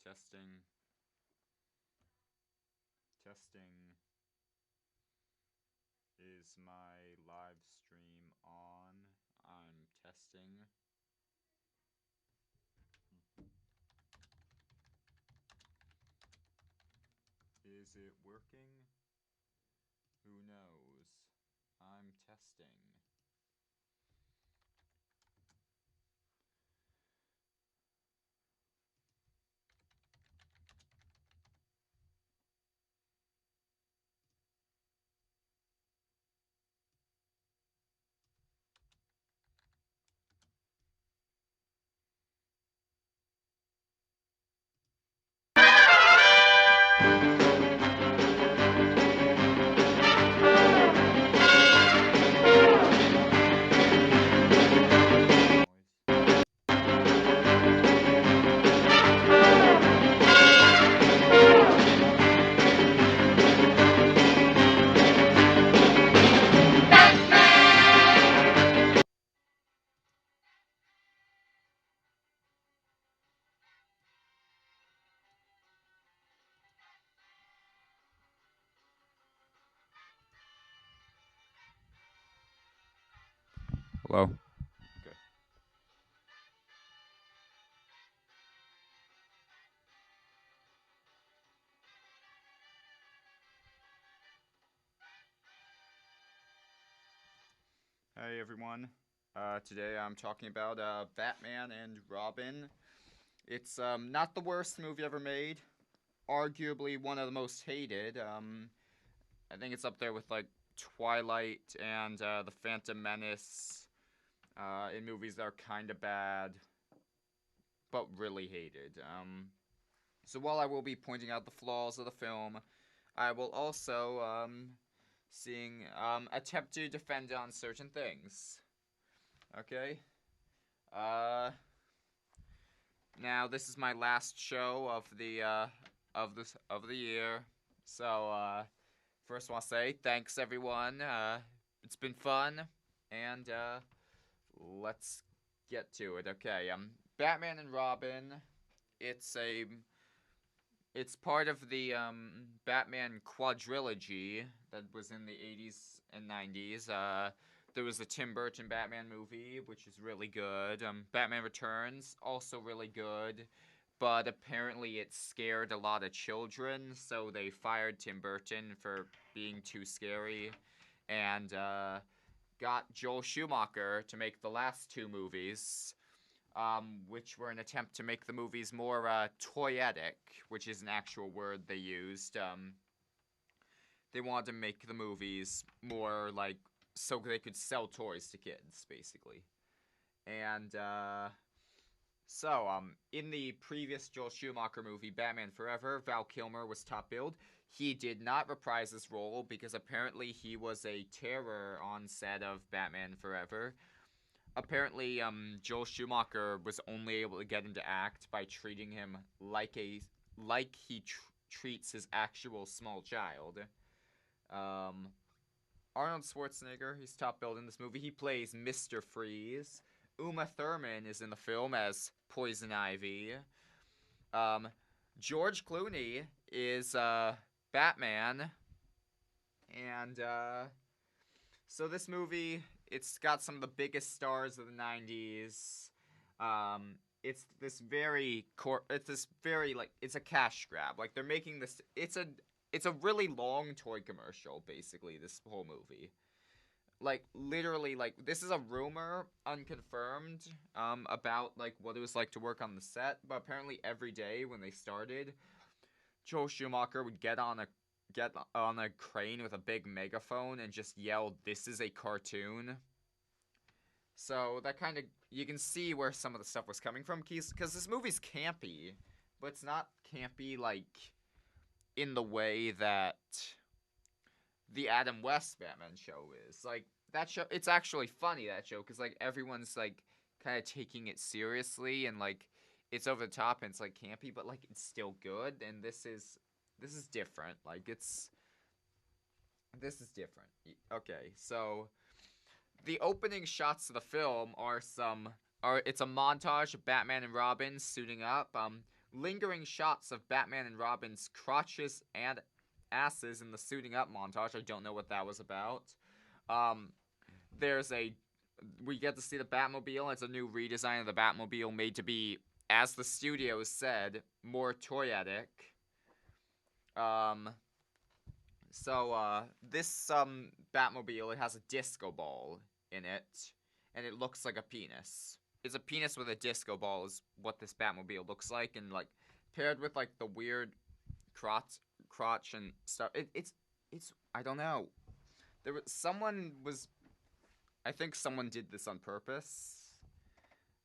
Testing. Testing. Is my live stream on? I'm testing. Is it working? Who knows? I'm testing. Hello? Okay. Hey everyone. Today I'm talking about Batman and Robin. It's not the worst movie ever made. Arguably one of the most hated. I think it's up there with like Twilight and The Phantom Menace. In movies that are kind of bad, but really hated. So while I will be pointing out the flaws of the film, I will also attempt to defend on certain things. Okay. Uh, Now this is my last show of the year. So first I want to say thanks everyone. It's been fun, and let's get to it. Okay. Batman and Robin. It's a it's part of the Batman quadrilogy that was in the 80s and 90s. There was the Tim Burton Batman movie, which is really good. Batman Returns, also really good. But apparently it scared a lot of children, so they fired Tim Burton for being too scary. And got Joel Schumacher to make the last two movies, which were an attempt to make the movies more toyetic, which is an actual word they used. They wanted to make the movies more like so they could sell toys to kids, basically. And in the previous Joel Schumacher movie, Batman Forever, Val Kilmer was top billed. He did not reprise his role because apparently he was a terror on set of Batman Forever. Apparently, Joel Schumacher was only able to get him to act by treating him like he treats his actual small child. Arnold Schwarzenegger, he's top billed in this movie. He plays Mr. Freeze. Uma Thurman is in the film as Poison Ivy. George Clooney is Batman. And so this movie, it's got some of the biggest stars of the 90s. It's this very it's a cash grab. Like they're making this it's a really long toy commercial, basically, this whole movie. Like literally, like this is a rumor, unconfirmed, about like what it was like to work on the set, but apparently every day when they started, Joel Schumacher would get on a crane with a big megaphone and just yell, "This is a cartoon." So that kind of, you can see where some of the stuff was coming from, because this movie's campy, but it's not campy like in the way that the Adam West Batman show is. Like that show, it's actually funny, that show, because like everyone's like kind of taking it seriously, and like it's over the top and it's like campy, but like it's still good. And this is different. Like this is different. Okay, so the opening shots of the film are it's a montage of Batman and Robin suiting up. lingering shots of Batman and Robin's crotches and asses in the suiting up montage. I don't know what that was about. Um, there's a we get to see the Batmobile. It's a new redesign of the Batmobile made to be, as the studios said, more toyetic. Um, this Batmobile, it has a disco ball in it, and it looks like a penis. It's a penis with a disco ball is what this Batmobile looks like, and like paired with like the weird crotch and stuff. It's I don't know. I think someone did this on purpose.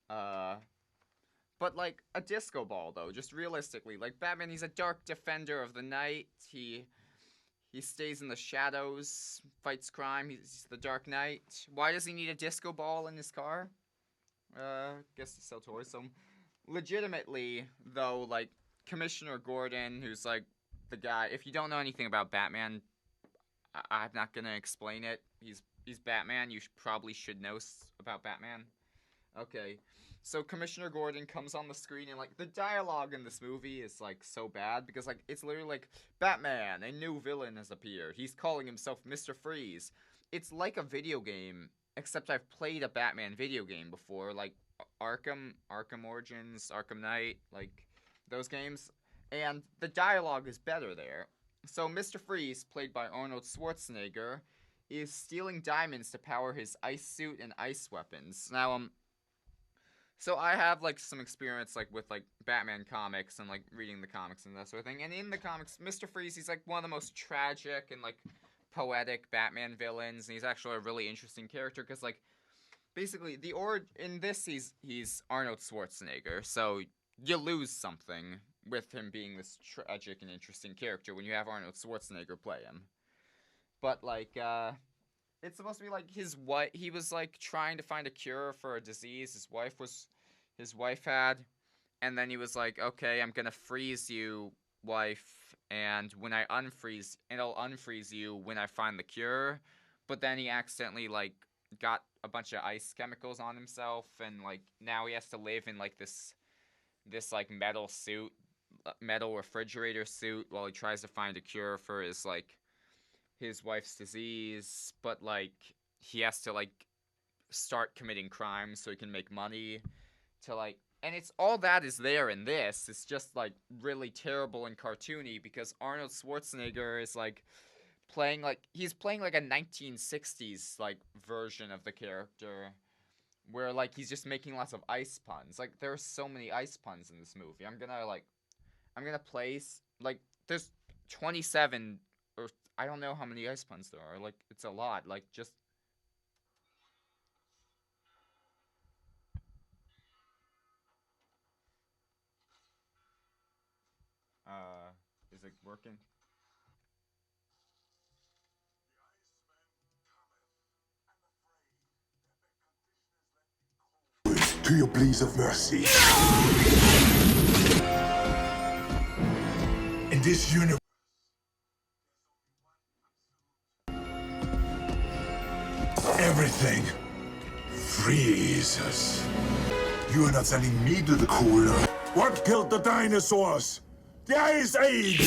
But like a disco ball though, just realistically, like Batman, he's a dark defender of the night. He stays in the shadows, fights crime. He's the Dark Knight. Why does he need a disco ball in his car? Guess to sell toys. So, legitimately though, like Commissioner Gordon, who's like the guy. If you don't know anything about Batman, I'm not gonna explain it. He's Batman. You probably should know about Batman. Okay. So Commissioner Gordon comes on the screen and like the dialogue in this movie is like so bad because like it's literally like Batman, a new villain has appeared. He's calling himself Mr. Freeze. It's like a video game, except I've played a Batman video game before, like Arkham Origins, Arkham Knight, like those games, and the dialogue is better there. So Mr. Freeze, played by Arnold Schwarzenegger, is stealing diamonds to power his ice suit and ice weapons. Now, so I have like some experience like with like Batman comics and like reading the comics and that sort of thing. And in the comics, Mr. Freeze, he's like one of the most tragic and like poetic Batman villains, and he's actually a really interesting character because like basically in this he's Arnold Schwarzenegger, so you lose something with him being this tragic and interesting character when you have Arnold Schwarzenegger play him. But like it's supposed to be like his wife. He was like trying to find a cure for a disease his wife had, and then he was like, "Okay, I'm gonna freeze you, wife, and when I unfreeze, it'll unfreeze you when I find the cure." But then he accidentally like got a bunch of ice chemicals on himself, and like now he has to live in like this like metal refrigerator suit while he tries to find a cure for his wife's disease, but like he has to like start committing crimes so he can make money to like, and it's all that is there in this. It's just like really terrible and cartoony because Arnold Schwarzenegger is like he's playing like a 1960s like version of the character where like he's just making lots of ice puns. Like there are so many ice puns in this movie. I'm gonna place like there's 27 or I don't know how many ice puns there are. Like it's a lot. Like just is it working? To your pleas of mercy. In this universe, everything freezes. You are not sending me to the cooler. What killed the dinosaurs? The Ice Age!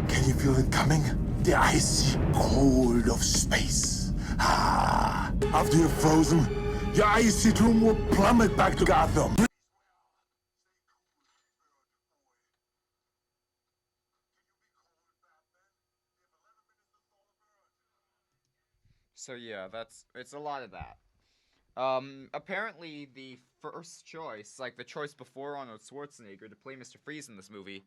Can you feel it coming? The icy cold of space. Ah! After you're frozen, your icy tomb will plummet back to Gotham. So yeah, it's a lot of that. Apparently the first choice, like the choice before Arnold Schwarzenegger to play Mr. Freeze in this movie,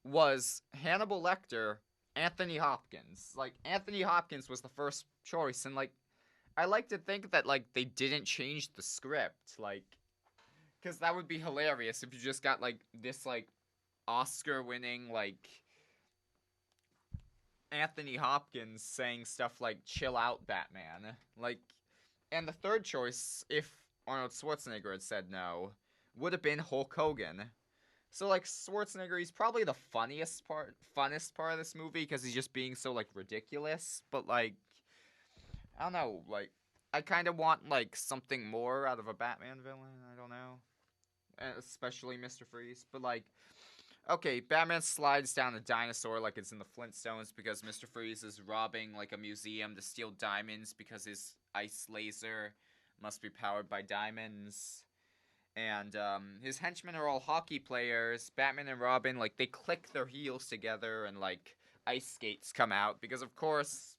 was Hannibal Lecter, Anthony Hopkins. Like Anthony Hopkins was the first choice, and like I like to think that like they didn't change the script, like, because that would be hilarious if you just got like this like Oscar-winning like Anthony Hopkins saying stuff like "chill out, Batman." Like, and the third choice, if Arnold Schwarzenegger had said no, would have been Hulk Hogan. So like Schwarzenegger, he's probably the funnest part of this movie because he's just being so like ridiculous. But like, I don't know, like I kind of want like something more out of a Batman villain. I don't know. especially Mr. Freeze. But like, okay, Batman slides down a dinosaur like it's in the Flintstones because Mr. Freeze is robbing like a museum to steal diamonds because his ice laser must be powered by diamonds. And his henchmen are all hockey players. Batman and Robin, like, they click their heels together and like ice skates come out because of course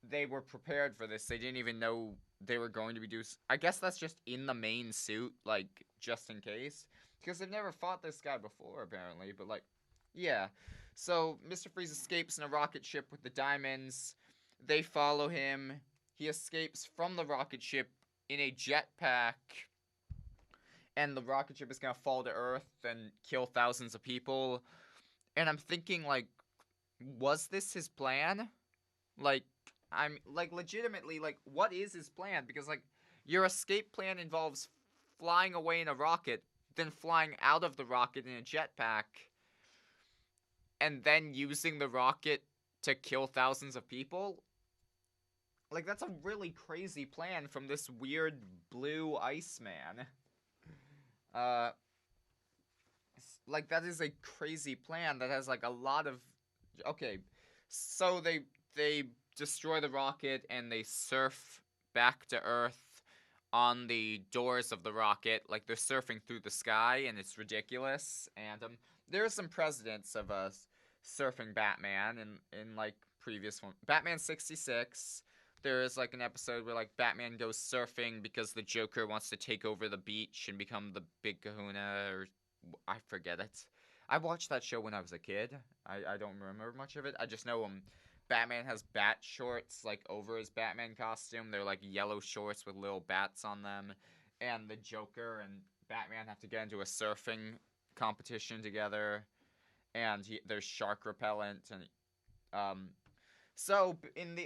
they were prepared for this. They didn't even know they were going to be I guess that's just in the main suit, like, just in case. Because they've never fought this guy before, apparently. But, like, yeah. So, Mr. Freeze escapes in a rocket ship with the diamonds. They follow him. He escapes from the rocket ship in a jetpack. And the rocket ship is gonna fall to Earth and kill thousands of people. And I'm thinking, like, was this his plan? Like, I'm, like, legitimately, like, what is his plan? Because, like, your escape plan involves flying away in a rocket, then flying out of the rocket in a jetpack, and then using the rocket to kill thousands of people? Like, that's a really crazy plan from this weird blue Iceman. Like, that is a crazy plan that has, like, a lot of... Okay, so they destroy the rocket and they surf back to Earth on the doors of the rocket. Like, they're surfing through the sky, and it's ridiculous. And there are some precedents of surfing Batman in like previous one. Batman 66. There is like an episode where like Batman goes surfing because the Joker wants to take over the beach and become the Big Kahuna, or I forget it. I watched that show when I was a kid. I don't remember much of it. I just know Batman has bat shorts like over his Batman costume. They're like yellow shorts with little bats on them. And the Joker and Batman have to get into a surfing competition together. And there's shark repellent and so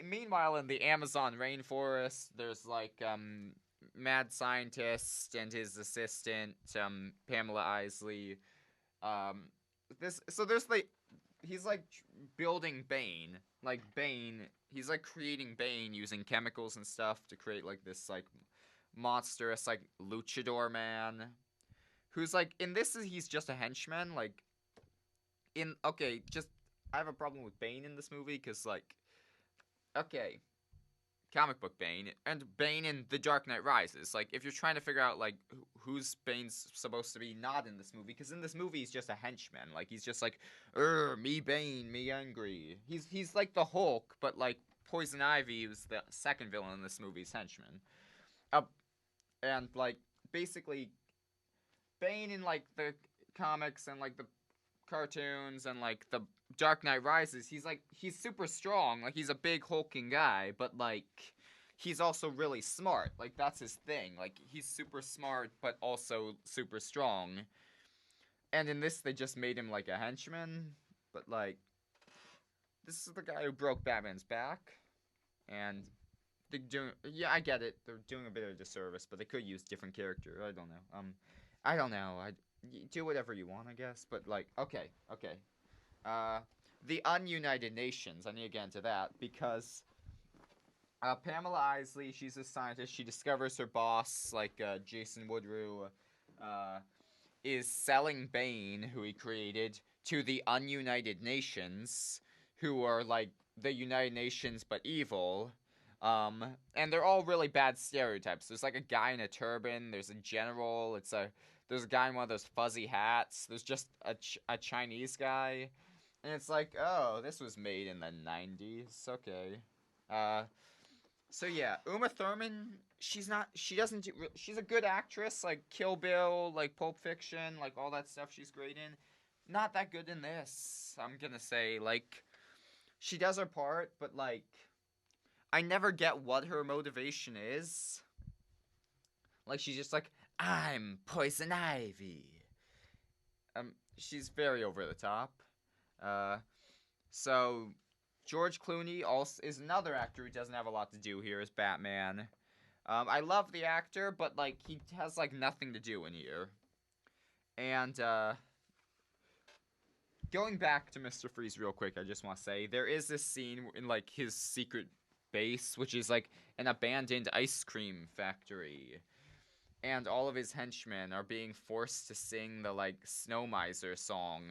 meanwhile in the Amazon rainforest, there's like mad scientist and his assistant Pamela Isley. There's like he's like building Bane. Like Bane, he's like creating Bane using chemicals and stuff to create like this like monstrous like luchador man who's like in this he's just a henchman. Like I have a problem with Bane in this movie because like okay, comic book Bane and Bane in The Dark Knight Rises. Like, if you're trying to figure out, like, who's Bane's supposed to be not in this movie, because in this movie he's just a henchman. Like, he's just like, me Bane, me angry. He's like the Hulk, but, like, Poison Ivy was the second villain in this movie's henchman. And, like, basically, Bane in, like, the comics and, like, the cartoons and, like, the Dark Knight Rises, he's super strong. Like, he's a big hulking guy, but, like, he's also really smart. Like, that's his thing. Like, he's super smart, but also super strong. And in this, they just made him, like, a henchman. But, like, this is the guy who broke Batman's back. And they're doing... Yeah, I get it. They're doing a bit of a disservice, but they could use different character. I don't know. I don't know. Do whatever you want, I guess. But, like, okay. The Ununited Nations. I need to get into that because Pamela Isley, she's a scientist. She discovers her boss, like Jason Woodrue, is selling Bane, who he created, to the Ununited Nations, who are like the United Nations but evil. And they're all really bad stereotypes. There's like a guy in a turban. There's a general. There's a guy in one of those fuzzy hats. There's just a Chinese guy. And it's like, oh, this was made in the 90s. Okay. So yeah, Uma Thurman, she's a good actress, like Kill Bill, like Pulp Fiction, like all that stuff she's great in. Not that good in this, I'm gonna say. Like, she does her part, but like, I never get what her motivation is. Like, she's just like, I'm Poison Ivy. She's very over the top. So George Clooney also is another actor who doesn't have a lot to do here as Batman. I love the actor, but like he has like nothing to do in here. And going back to Mr. Freeze real quick, I just want to say there is this scene in like his secret base, which is like an abandoned ice cream factory. and all of his henchmen are being forced to sing the like Snow Miser song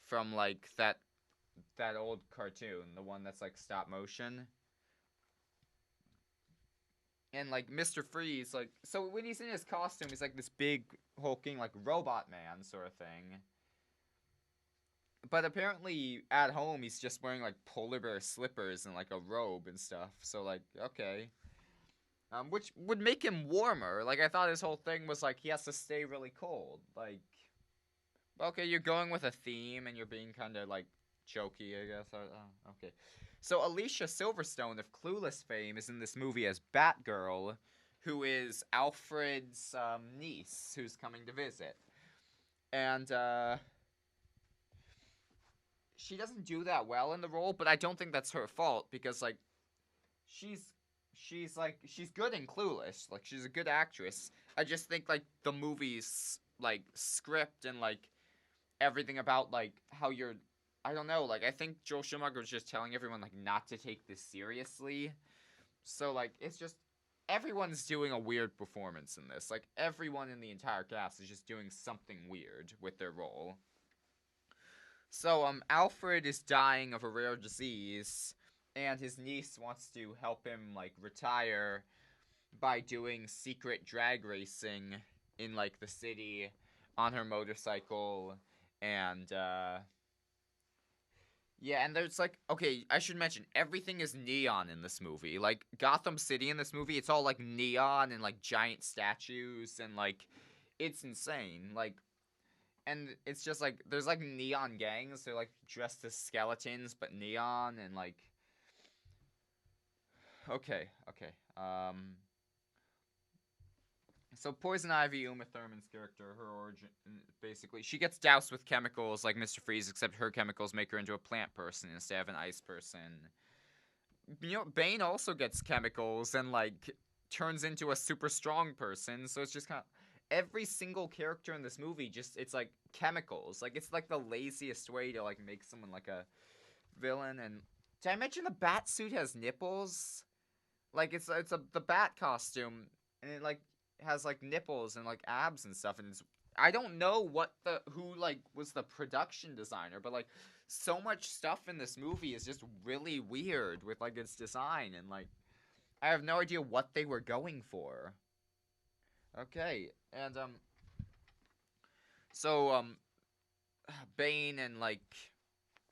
from like that old cartoon, the one that's like stop motion. And like Mr. Freeze, like so when he's in his costume, he's like this big hulking like robot man sort of thing. But apparently at home he's just wearing like polar bear slippers and like a robe and stuff. So like okay. Which would make him warmer. Like I thought his whole thing was like he has to stay really cold. Like okay, you're going with a theme and you're being kind of like jokey, I guess. Okay. So Alicia Silverstone of Clueless fame is in this movie as Batgirl, who is Alfred's niece who's coming to visit. And she doesn't do that well in the role, but I don't think that's her fault because like she's she's good in Clueless. Like she's a good actress. I just think like the movie's like script and like everything about like how you're I don't know, like I think Joel Schumacher was just telling everyone like not to take this seriously. So like it's just everyone's doing a weird performance in this. Like everyone in the entire cast is just doing something weird with their role. So Alfred is dying of a rare disease and his niece wants to help him like retire by doing secret drag racing in like the city on her motorcycle and yeah, and there's like okay, I should mention everything is neon in this movie. Like Gotham City in this movie, it's all like neon and like giant statues and like it's insane. Like and it's just like there's like neon gangs, they're like dressed as skeletons but neon and like okay. So Poison Ivy, Uma Thurman's character, her origin basically she gets doused with chemicals like Mr. Freeze, except her chemicals make her into a plant person instead of an ice person. You know, Bane also gets chemicals and like turns into a super strong person, so it's just kind of every single character in this movie just it's like chemicals. Like it's like the laziest way to like make someone like a villain. And did I mention the bat suit has nipples? Like it's the bat costume and it like has like nipples and like abs and stuff and it's I don't know what the who like was the production designer, but like so much stuff in this movie is just really weird with like its design and like I have no idea what they were going for. Okay, and so Bane and like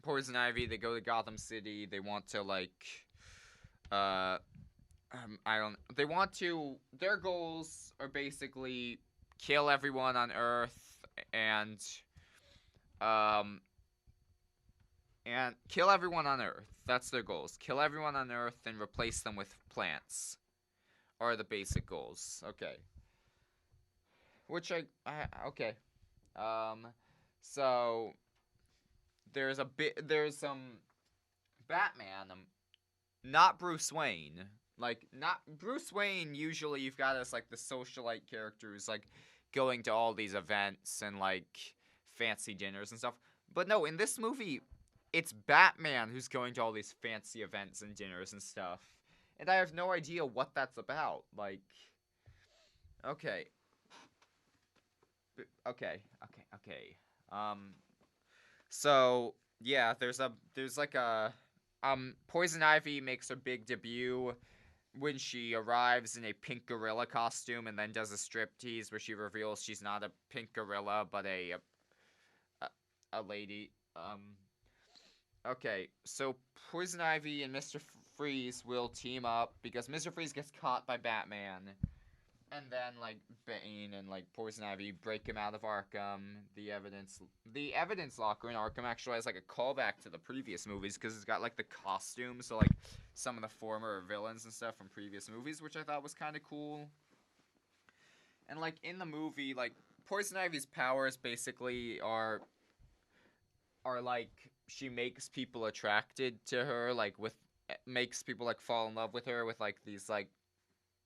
Poison Ivy they go to Gotham City. They want to like uh I don't. They want to. Their goals are basically kill everyone on Earth um and kill everyone on Earth. That's their goals. Kill everyone on Earth and replace them with plants. Are the basic goals. Okay. Which I okay. Um. So there's a bit. There's some Batman. Not Bruce Wayne. Like, not Bruce Wayne, usually you've got as, like, the socialite character who's, like, going to all these events and, like, fancy dinners and stuff. But no, in this movie, it's Batman who's going to all these fancy events and dinners and stuff. And I have no idea what that's about. Like, okay. Okay. So, yeah, there's like a, Poison Ivy makes her big debut when she arrives in a pink gorilla costume and then does a striptease where she reveals she's not a pink gorilla but a lady. Okay, so Poison Ivy and Mr. Freeze will team up because Mr. Freeze gets caught by Batman. And then, like, Bane and, like, Poison Ivy break him out of Arkham. The evidence locker in Arkham actually has, like, a callback to the previous movies because it's got, like, the costumes, so, like, some of the former villains and stuff from previous movies, which I thought was kind of cool. And, like, in the movie, like, Poison Ivy's powers basically are, like, she makes people attracted to her, like, makes people, like, fall in love with her with, like, these, like,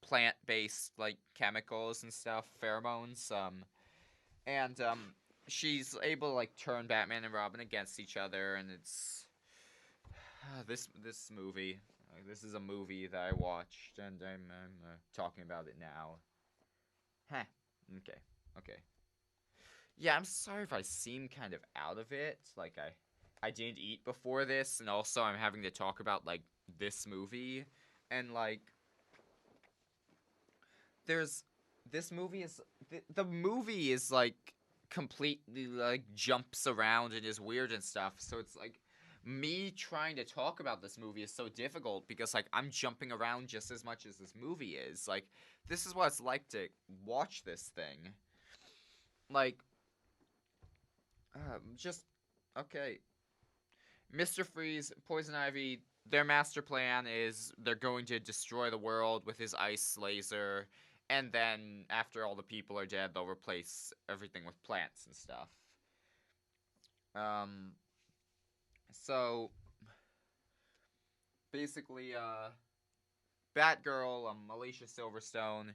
plant-based like chemicals and stuff, pheromones, and she's able to like turn Batman and Robin against each other, and it's this movie. This is a movie that I watched, and I'm talking about it now. Heh. Okay. Okay. Yeah, I'm sorry if I seem kind of out of it. Like I didn't eat before this, and also I'm having to talk about like this movie, and like there's this movie is the movie is like completely like jumps around and is weird and stuff. So it's like me trying to talk about this movie is so difficult because like I'm jumping around just as much as this movie is. Like this is what it's like to watch this thing. Like just okay. Mr. Freeze, Poison Ivy, their master plan is they're going to destroy the world with his ice laser, and then after all the people are dead, they'll replace everything with plants and stuff. Um, so basically, Batgirl, Alicia Silverstone,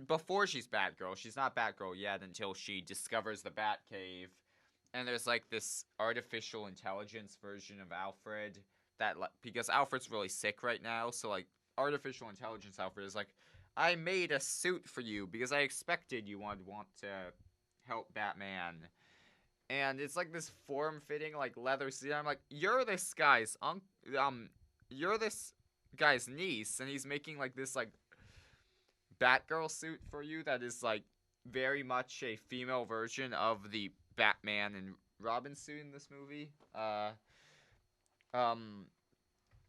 before she's Batgirl, she's not Batgirl yet until she discovers the Batcave, and there's like this artificial intelligence version of Alfred that because Alfred's really sick right now, so like artificial intelligence Alfred is like, I made a suit for you because I expected you would want to help Batman. And it's like this form-fitting like leather suit. I'm like, you're this guy's you're this guy's niece, and he's making like this like Batgirl suit for you that is like very much a female version of the Batman and Robin suit in this movie.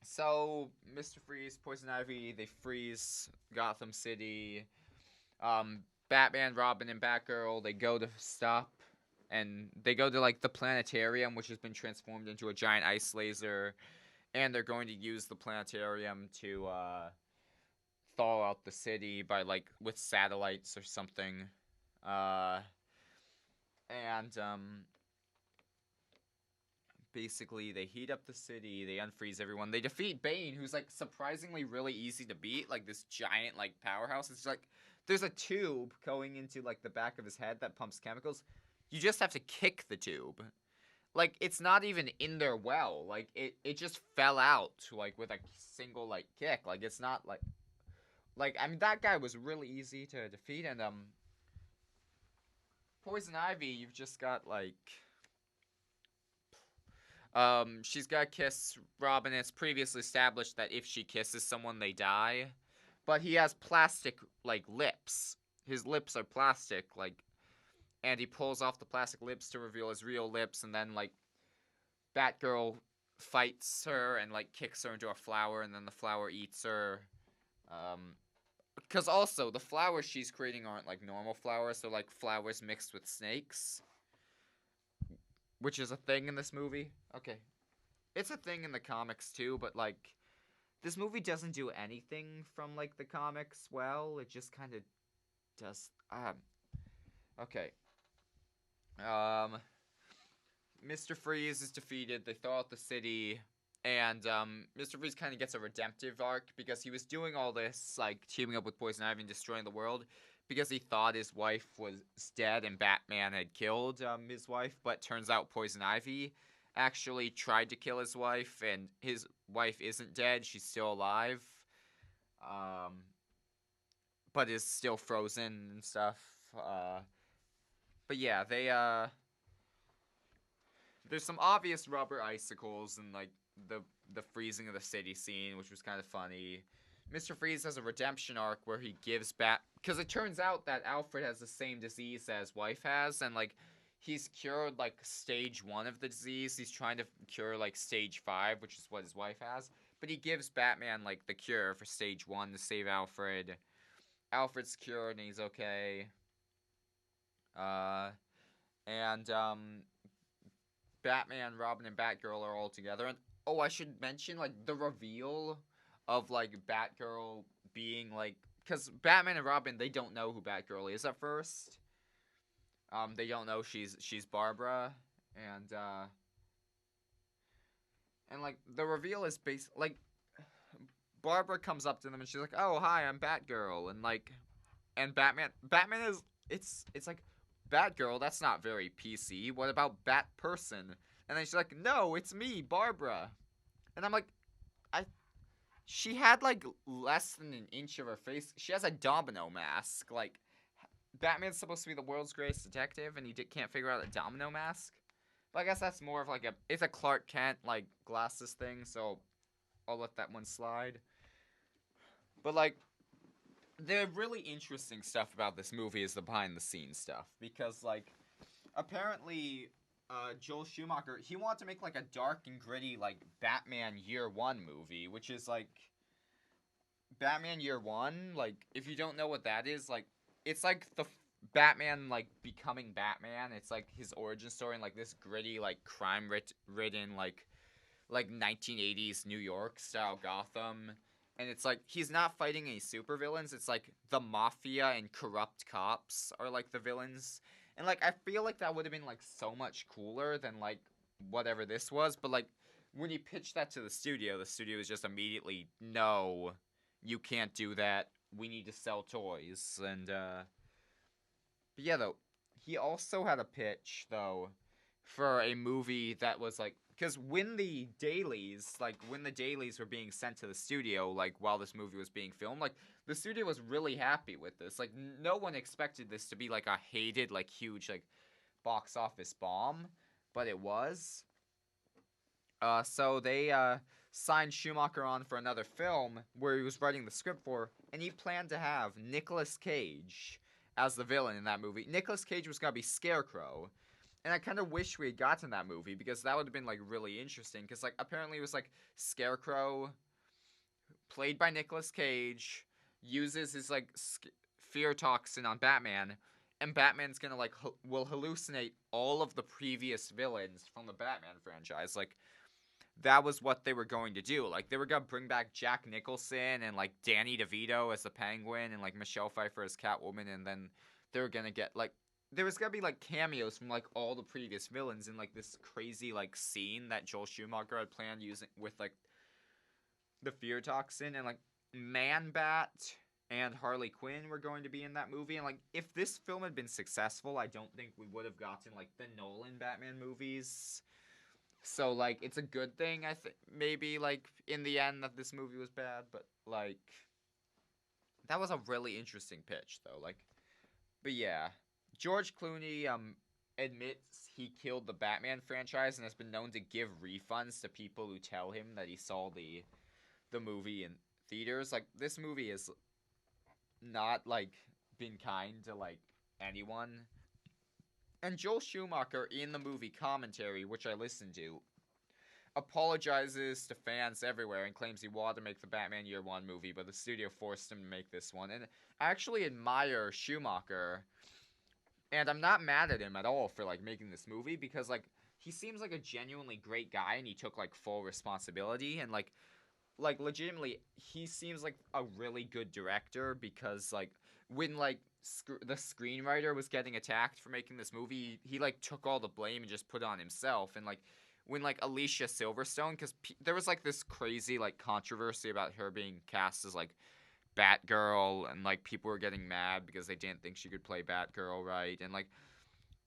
So Mr. Freeze, Poison Ivy, they freeze Gotham City. Batman, Robin, and Batgirl, they go to stop, and they go to like the planetarium, which has been transformed into a giant ice laser, and they're going to use the planetarium to thaw out the city by like with satellites or something. Basically they heat up the city, they unfreeze everyone, they defeat Bane, who's like surprisingly really easy to beat, like this giant like powerhouse. It's like there's a tube going into like the back of his head that pumps chemicals. You just have to kick the tube. Like it's not even in there well. Like it just fell out like with a single like kick. Like it's not like I mean that guy was really easy to defeat. And Poison Ivy, you've just got like she's got to kiss Robin. It's previously established that if she kisses someone, they die. But he has plastic, like, lips. His lips are plastic, like, and he pulls off the plastic lips to reveal his real lips, and then, like, Batgirl fights her and, like, kicks her into a flower, and then the flower eats her. Because also, the flowers she's creating aren't, like, normal flowers, they're, like, flowers mixed with snakes. Which is a thing in this movie. Okay. It's a thing in the comics too, but like this movie doesn't do anything from like the comics well. It just kind of does okay. Mr. Freeze is defeated. They thaw out the city, and Mr. Freeze kind of gets a redemptive arc because he was doing all this like teaming up with Poison Ivy and destroying the world because he thought his wife was dead and Batman had killed his wife, but turns out Poison Ivy actually tried to kill his wife, and his wife isn't dead, she's still alive, but is still frozen and stuff. But yeah, there's some obvious rubber icicles in like the freezing of the city scene, which was kind of funny. Mr. Freeze has a redemption arc where he gives back, because it turns out that Alfred has the same disease that his wife has, and like he's cured like stage 1 of the disease. He's trying to cure like stage 5, which is what his wife has, but he gives Batman like the cure for stage 1 to save Alfred. Alfred's cured and he's okay. Batman, Robin, and Batgirl are all together. And oh, I should mention like the reveal of like Batgirl being like, because Batman and Robin, they don't know who Batgirl is at first. They don't know she's Barbara, and like the reveal is like Barbara comes up to them and she's like, "Oh, hi, I'm Batgirl," and like, and Batman is it's like, Batgirl, that's not very PC. What about Bat Person? And then she's like, "No, it's me, Barbara," and I'm like, she had like less than an inch of her face. She has a domino mask. Like, Batman's supposed to be the world's greatest detective, and he can't figure out a domino mask. But I guess that's more of like it's a Clark Kent like glasses thing, so I'll let that one slide. But like, the really interesting stuff about this movie is the behind the scenes stuff, because like, apparently, Joel Schumacher, he wanted to make like a dark and gritty like Batman Year One movie, which is like Batman Year One. Like, if you don't know what that is, like, it's like the Batman like becoming Batman. It's like his origin story in like this gritty like crime ridden like 1980s New York style Gotham. And it's like he's not fighting any supervillains. It's like the mafia and corrupt cops are like the villains. And like I feel like that would have been like so much cooler than like whatever this was. But like when he pitched that to the studio was just immediately, no, you can't do that. We need to sell toys. And but yeah, though, he also had a pitch though for a movie that was like, because when the dailies were being sent to the studio, like while this movie was being filmed, like the studio was really happy with this. Like no one expected this to be like a hated, like huge, like box office bomb, but it was. So they signed Schumacher on for another film where he was writing the script for, and he planned to have Nicolas Cage as the villain in that movie. Nicolas Cage was gonna be Scarecrow. And I kind of wish we had gotten that movie, because that would have been like really interesting. Because like apparently it was like Scarecrow, played by Nicolas Cage, uses his like fear toxin on Batman, and Batman's gonna like will hallucinate all of the previous villains from the Batman franchise. Like that was what they were going to do. Like they were gonna bring back Jack Nicholson and like Danny DeVito as the Penguin and like Michelle Pfeiffer as Catwoman, and then they were gonna get like. There was gonna be like cameos from like all the previous villains in like this crazy like scene that Joel Schumacher had planned using with like the fear toxin, and like Man-Bat and Harley Quinn were going to be in that movie. And like if this film had been successful, I don't think we would have gotten like the Nolan Batman movies. So like it's a good thing, I think, maybe like in the end, that this movie was bad, but like that was a really interesting pitch though. Like, but yeah. George Clooney admits he killed the Batman franchise and has been known to give refunds to people who tell him that he saw the movie in theaters. Like this movie is not like been kind to like anyone. And Joel Schumacher in the movie commentary, which I listened to, apologizes to fans everywhere and claims he wanted to make the Batman Year One movie, but the studio forced him to make this one. And I actually admire Schumacher. And I'm not mad at him at all for like making this movie, because like he seems like a genuinely great guy, and he took like full responsibility, and like legitimately he seems like a really good director, because like when like the screenwriter was getting attacked for making this movie, he like took all the blame and just put it on himself. And like when like Alicia Silverstone, because there was like this crazy like controversy about her being cast as like Batgirl, and like people were getting mad because they didn't think she could play Batgirl right, and like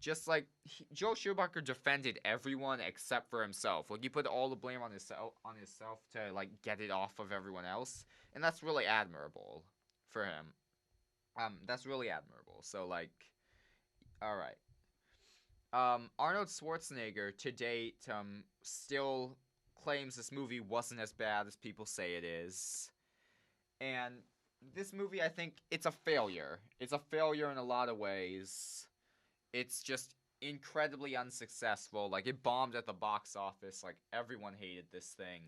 just like Joel Schumacher defended everyone except for himself. Like he put all the blame on himself to like get it off of everyone else, and that's really admirable for him. That's really admirable. So like, all right. Arnold Schwarzenegger to date still claims this movie wasn't as bad as people say it is, and this movie, I think it's a failure. It's a failure in a lot of ways. It's just incredibly unsuccessful. Like, it bombed at the box office. Like, everyone hated this thing.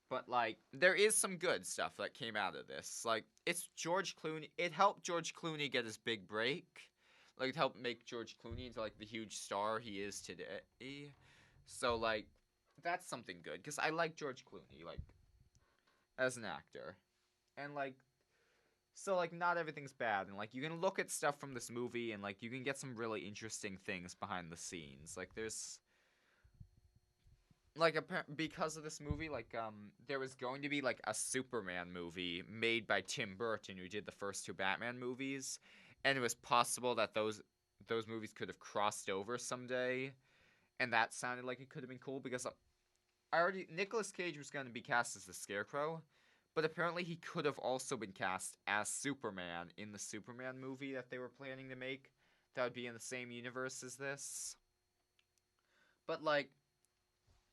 But, like, there is some good stuff that came out of this. Like, it's George Clooney. It helped George Clooney get his big break. Like, it helped make George Clooney into, like, the huge star he is today. So, like, that's something good. Because I like George Clooney, like, as an actor. And, like, so, like, not everything's bad, and, like, you can look at stuff from this movie, and, like, you can get some really interesting things behind the scenes. Like, there's, like, because of this movie, like, there was going to be, like, a Superman movie made by Tim Burton, who did the first two Batman movies, and it was possible that those movies could have crossed over someday, and that sounded like it could have been cool, because Nicolas Cage was going to be cast as the Scarecrow, But apparently he could have also been cast as Superman in the Superman movie that they were planning to make. That would be in the same universe as this. But like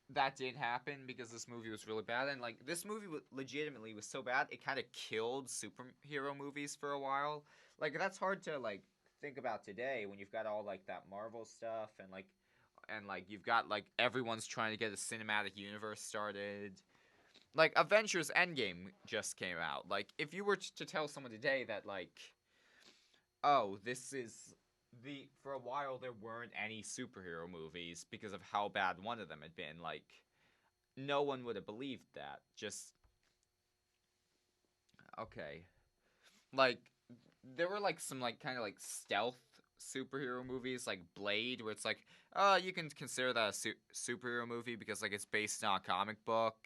that did happen because this movie was really bad, and like this movie legitimately was so bad it kind of killed superhero movies for a while. Like that's hard to like think about today when you've got all like that Marvel stuff and like you've got like everyone's trying to get a cinematic universe started. Like Avengers Endgame just came out. Like if you were to tell someone today that like, oh, this is the for a while there weren't any superhero movies because of how bad one of them had been, like no one would have believed that. Just okay. Like there were like some like kind of like stealth superhero movies like Blade where it's like, you can consider that a superhero movie because like it's based on a comic book,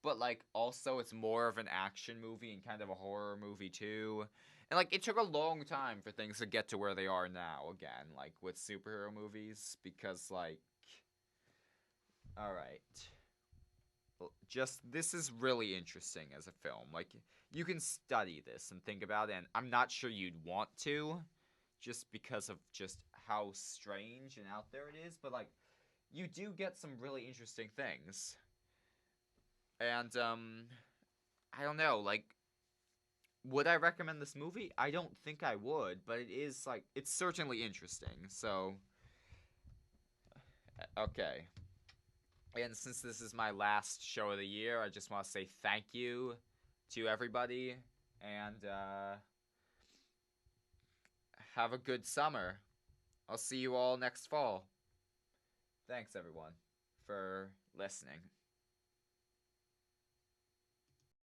but like also it's more of an action movie and kind of a horror movie too. And like it took a long time for things to get to where they are now again, like with superhero movies, because like, all right, just this is really interesting as a film. Like you can study this and think about it, and I'm not sure you'd want to, just because of just how strange and out there it is. But like, you do get some really interesting things, and I don't know, like. Would I recommend this movie? I don't think I would, but it is like it's certainly interesting. So, okay. And since this is my last show of the year, I just want to say thank you to everybody and have a good summer. I'll see you all next fall. Thanks everyone for listening.